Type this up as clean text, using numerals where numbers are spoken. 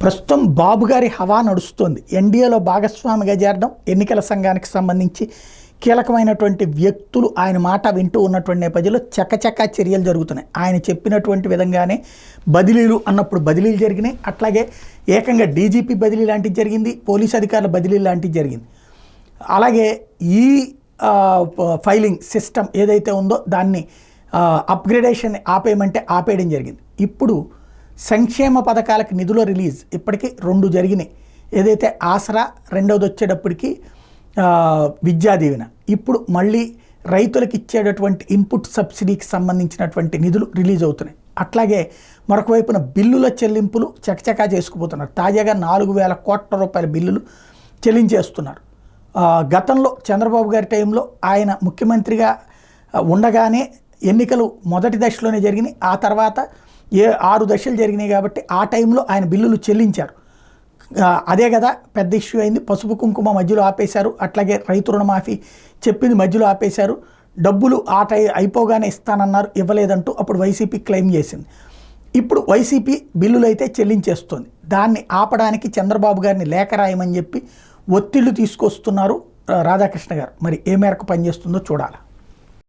ప్రస్తుతం బాబు గారి హవా నడుస్తోంది. ఎన్డీఏలో భాగస్వామిగా చేరడం, ఎన్నికల సంఘానికి సంబంధించి కీలకమైనటువంటి వ్యక్తులు ఆయన మాట వింటూ ఉన్నటువంటి నేపథ్యంలో చకచకా చర్యలు జరుగుతున్నాయి. ఆయన చెప్పినటువంటి విధంగానే బదిలీలు అన్నప్పుడు బదిలీలు జరిగినాయి. అట్లాగే ఏకంగా డీజీపీ బదిలీ లాంటిది జరిగింది, పోలీస్ అధికారుల బదిలీ లాంటిది జరిగింది. అలాగే ఈ ఫైలింగ్ సిస్టమ్ ఏదైతే ఉందో దాన్ని అప్గ్రేడేషన్ ఆపేయమంటే ఆపేయడం జరిగింది. ఇప్పుడు సంక్షేమ పథకాలకు నిధుల రిలీజ్ ఇప్పటికీ 2 జరిగినాయి. ఏదైతే ఆసరా, రెండవది వచ్చేటప్పటికి విద్యా దీవెన. ఇప్పుడు మళ్ళీ రైతులకు ఇచ్చేటటువంటి ఇన్పుట్ సబ్సిడీకి సంబంధించినటువంటి నిధులు రిలీజ్ అవుతున్నాయి. అట్లాగే మరొక వైపున బిల్లుల చెల్లింపులు చకచకా చేసుకుపోతున్నారు. తాజాగా 4,000 కోట్ల రూపాయల బిల్లులు చెల్లించేస్తున్నారు. గతంలో చంద్రబాబు గారి టైంలో ఆయన ముఖ్యమంత్రిగా ఉండగానే ఎన్నికలు మొదటి దశలోనే జరిగినాయి. ఆ తర్వాత 6 దశలు జరిగినాయి కాబట్టి ఆ టైంలో ఆయన బిల్లులు చెల్లించారు. అదే కదా పెద్ద ఇష్యూ అయింది. పసుపు కుంకుమ మధ్యలో ఆపేశారు. అట్లాగే రైతు రుణమాఫీ చెప్పింది మధ్యలో ఆపేశారు. డబ్బులు అయిపోగానే ఇస్తానన్నారు, ఇవ్వలేదంటూ అప్పుడు వైసీపీ క్లెయిమ్ చేసింది. ఇప్పుడు వైసీపీ బిల్లులు అయితే చెల్లించేస్తుంది. దాన్ని ఆపడానికి చంద్రబాబు గారిని లేఖ రాయమని చెప్పి ఒత్తిళ్లు తీసుకొస్తున్నారు రాధాకృష్ణ గారు. మరి ఏ మేరకు పనిచేస్తుందో చూడాలి.